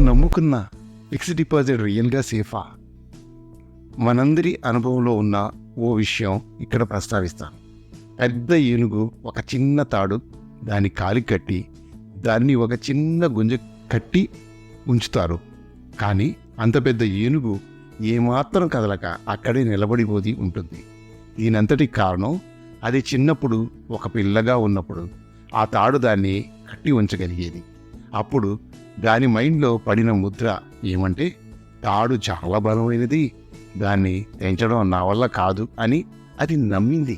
నమ్ముకున్న fixed deposit రియల్గా సేఫా? మనందరి అనుభవంలో ఉన్న ఓ విషయం ఇక్కడ ప్రస్తావిస్తాను. పెద్ద ఏనుగు ఒక చిన్న తాడు దాని కాలి కట్టి దాన్ని ఒక చిన్న గుంజ కట్టి ఉంచుతారు. కానీ అంత పెద్ద ఏనుగు ఏమాత్రం కదలక అక్కడే నిలబడిపోయి ఉంటుంది. దీనంతటి కారణం అది చిన్నప్పుడు ఒక పిల్లగా ఉన్నప్పుడు ఆ తాడు దాన్ని కట్టి ఉంచగలిగేది. అప్పుడు దాని మైండ్లో పడిన ముద్ర ఏమంటే, తాడు చాలా బలమైనది, దాన్ని తెంచడం నా వల్ల కాదు అని అది నమ్మింది.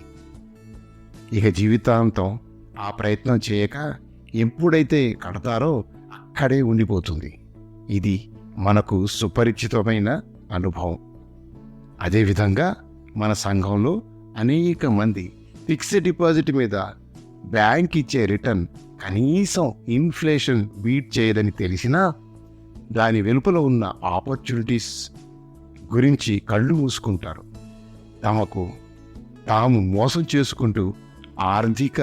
ఇక జీవితాంతం ఆ ప్రయత్నం చేయక ఎప్పుడైతే కడతారో అక్కడే ఉండిపోతుంది. ఇది మనకు సుపరిచితమైన అనుభవం. అదేవిధంగా మన సంఘంలో అనేక మంది ఫిక్స్డ్ డిపాజిట్ మీద బ్యాంక్ ఇచ్చే రిటర్న్ కనీసం ఇన్ఫ్లేషన్ బీట్ చేయదని తెలిసినా దాని వెలుపల ఉన్న ఆపర్చునిటీస్ గురించి కళ్ళు మూసుకుంటారు. తాము మోసం చేసుకుంటూ ఆర్థిక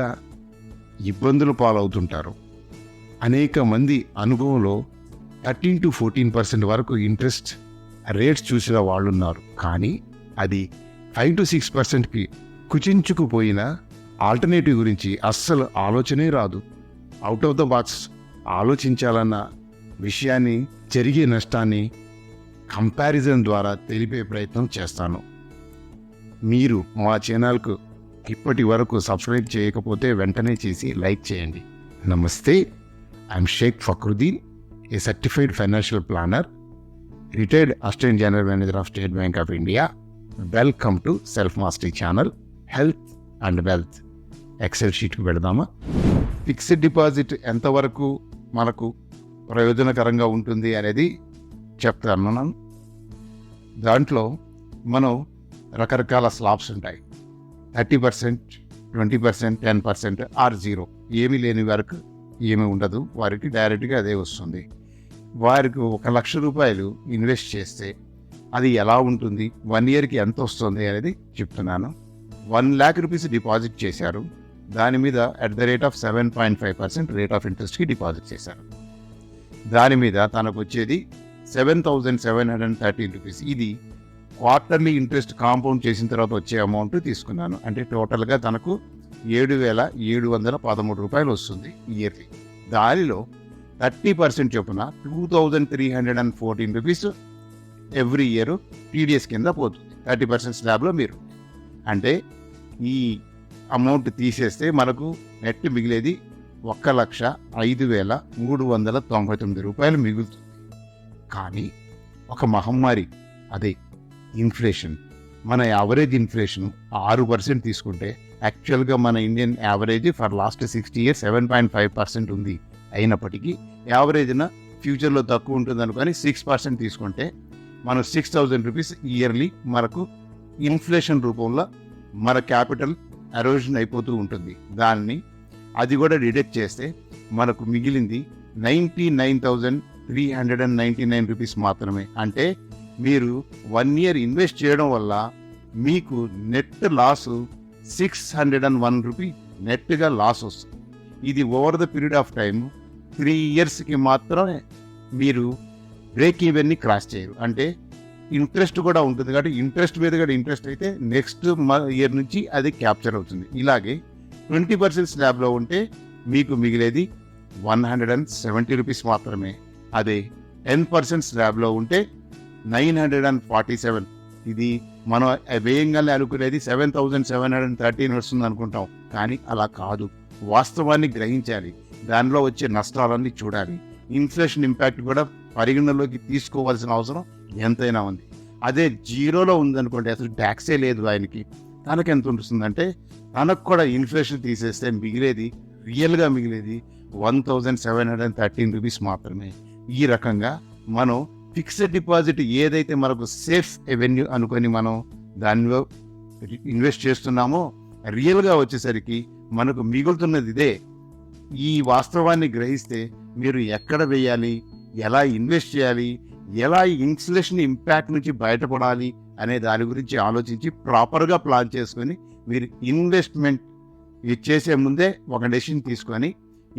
ఇబ్బందులు పాలవుతుంటారు. అనేక మంది అనుభవంలో 13-14% వరకు ఇంట్రెస్ట్ రేట్స్ చూసిన వాళ్ళున్నారు. కానీ అది 5-6%కి కుచించుకుపోయిన ఆల్టర్నేటివ్ గురించి అస్సలు ఆలోచనే రాదు. అవుట్ ఆఫ్ ద బాక్స్ ఆలోచించాలన్న విషయాన్ని, జరిగే నష్టాన్ని కంపారిజన్ ద్వారా తెలిపే ప్రయత్నం చేస్తాను. మీరు మా ఛానల్కు ఇప్పటి వరకు సబ్స్క్రైబ్ చేయకపోతే వెంటనే చేసి లైక్ చేయండి. నమస్తే, I'm Shaikh Fakruddin, a certified financial planner, retired assistant general manager of State Bank of India. Welcome to self mastery channel, health and wealth. Excel షీట్కి వెళదామా? ఫిక్స్డ్ డిపాజిట్ ఎంతవరకు మనకు ప్రయోజనకరంగా ఉంటుంది అనేది చెప్తాను. దాంట్లో మనం రకరకాల స్లాబ్స్ ఉంటాయి. 30%, 20%, 10% ఆర్ 0. ఏమీ లేని వారికి ఏమీ ఉండదు, వారికి డైరెక్ట్గా అదే వస్తుంది. వారికి 1,00,000 రూపాయలు ఇన్వెస్ట్ చేస్తే అది ఎలా ఉంటుంది, 1 ఇయర్కి ఎంత వస్తుంది అనేది చెప్తున్నాను. 1,00,000 రూపీస్ డిపాజిట్ చేశారు, దాని మీద @7.5% రేట్ ఆఫ్ ఇంట్రెస్ట్కి డిపాజిట్ చేశారు. దాని మీద తనకు వచ్చేది 7,713 రూపీస్. ఇది క్వార్టర్లీ ఇంట్రెస్ట్ కాంపౌండ్ చేసిన తర్వాత వచ్చే అమౌంట్ తీసుకున్నాను. అంటే టోటల్గా తనకు 7,713 రూపాయలు వస్తుంది ఇయర్లీ. దానిలో 30% చొప్పున 2,314 రూపీస్ ఎవ్రీ ఇయర్ టీడీఎస్ కింద పోతుంది. 30% స్లాబ్లో మీరు అంటే ఈ అమౌంట్ తీసేస్తే మనకు నెట్ మిగిలేది 1,05,399 రూపాయలు మిగులుతుంది. కానీ ఒక మహమ్మారి, అదే ఇన్ఫ్లేషన్, మన యావరేజ్ ఇన్ఫ్లేషన్ 6% తీసుకుంటే యాక్చువల్గా మన Indian average for last 60 years 7.5% ఉంది. అయినప్పటికీ యావరేజ్న ఫ్యూచర్లో తక్కువ ఉంటుంది అనుకొని 6% తీసుకుంటే మనం 6,000 రూపీస్ ఇయర్లీ మనకు ఇన్ఫ్లేషన్ రూపంలో మన క్యాపిటల్ ఎరోజన్ అయిపోతూ ఉంటుంది. దాన్ని అది కూడా డిడక్ట్ చేస్తే మనకు మిగిలింది 99,399 రూపీస్ మాత్రమే. అంటే మీరు 1 ఇయర్ ఇన్వెస్ట్ చేయడం వల్ల మీకు నెట్ లాస్ 601 రూపీ నెట్గా లాస్ వస్తుంది. ఇది over the period of time 3 ఇయర్స్కి మాత్రమే మీరు బ్రేక్ ఈవెన్ని క్రాస్ చేయరు. అంటే ఇంట్రెస్ట్ కూడా ఉంటుంది కాబట్టి ఇంట్రెస్ట్ మీద కూడా ఇంట్రెస్ట్ అయితే నెక్స్ట్ ఇయర్ నుంచి అది క్యాప్చర్ అవుతుంది. ఇలాగే 20% స్లాబ్లో ఉంటే మీకు మిగిలేది 170 రూపీస్ మాత్రమే. అదే 10% స్లాబ్లో ఉంటే 947. ఇది మనం వేయంగానే అనుకునేది 7,713 వస్తుంది అనుకుంటాం, కానీ అలా కాదు. వాస్తవాన్ని గ్రహించాలి, దానిలో వచ్చే నష్టాలన్నీ చూడాలి, ఇన్ఫ్లేషన్ ఇంపాక్ట్ కూడా పరిగణలోకి తీసుకోవాల్సిన అవసరం ఎంతైనా ఉంది. అదే 0లో ఉందనుకోండి, అసలు ట్యాక్సే లేదు ఆయనకి, తనకు ఎంత ఉంటుందంటే తనకు కూడా ఇన్ఫ్లేషన్ తీసేస్తే రియల్గా మిగిలేది 1,713 రూపీస్ మాత్రమే. ఈ రకంగా మనం ఫిక్స్డ్ డిపాజిట్ ఏదైతే మనకు సేఫ్ ఎవెన్యూ అనుకొని మనం దానిలో ఇన్వెస్ట్ చేస్తున్నామో రియల్గా వచ్చేసరికి మనకు మిగులుతున్నది ఇదే. ఈ వాస్తవాన్ని గ్రహిస్తే మీరు ఎక్కడ వేయాలి, ఎలా ఇన్వెస్ట్ చేయాలి, ఎలా ఇన్ఫ్లేషన్ ఇంపాక్ట్ నుంచి బయటపడాలి అనే దాని గురించి ఆలోచించి ప్రాపర్గా ప్లాన్ చేసుకొని మీరు ఇన్వెస్ట్మెంట్ చేసే ముందే ఒక డెసిషన్ తీసుకొని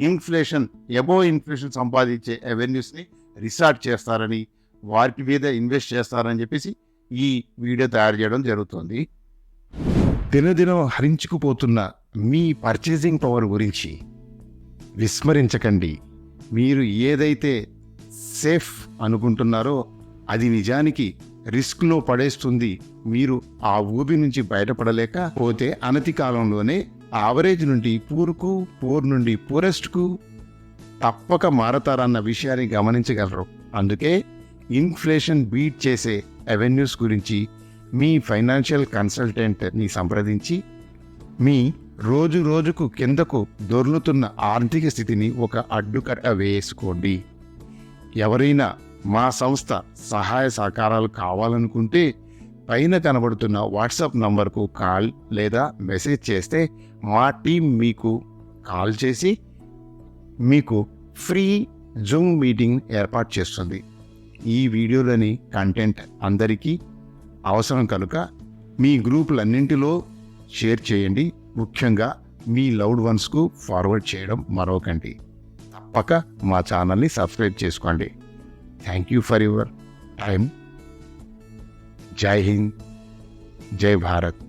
ఇన్ఫ్లేషన్ సంపాదించే అవెన్యూస్ని రిసార్ట్ చేస్తారని, వాటి మీద ఇన్వెస్ట్ చేస్తారని చెప్పేసి ఈ వీడియో తయారు చేయడం జరుగుతుంది. దినదినం హరించుకుపోతున్న మీ పర్చేసింగ్ పవర్ గురించి విస్మరించకండి. మీరు ఏదైతే సేఫ్ అనుకుంటున్నారో అది నిజానికి రిస్క్లో పడేస్తుంది. మీరు ఆ ఊబి నుంచి బయటపడలేకపోతే అనతి కాలంలోనే యావరేజ్ నుండి పూర్ నుండి పూరెస్ట్కు తప్పక మారతారన్న విషయాన్ని గమనించగలరు. అందుకే ఇన్ఫ్లేషన్ బీట్ చేసే అవెన్యూస్ గురించి మీ ఫైనాన్షియల్ కన్సల్టెంట్ని సంప్రదించి మీ రోజుకు కిందకు దొర్లుతున్న ఆర్థిక స్థితిని ఒక అడ్డుకట్ట వేసుకోండి. ఎవరైనా మా సంస్థ సహాయ సహకారాలు కావాలనుకుంటే పైన కనబడుతున్న వాట్సాప్ నంబర్కు కాల్ లేదా మెసేజ్ చేస్తే మా టీం మీకు కాల్ చేసి మీకు ఫ్రీ జూమ్ మీటింగ్ ఏర్పాటు చేస్తుంది. ఈ వీడియోలోని కంటెంట్ అందరికీ అవసరం కనుక మీ గ్రూపులన్నింటిలో షేర్ చేయండి. ముఖ్యంగా మీ లవ్డ్ వన్స్కు ఫార్వర్డ్ చేయడం మరొకండి. తప్పక మా ఛానల్ని సబ్స్క్రైబ్ చేసుకోండి. Thank you for your time. జై హింద్, జై భారత్.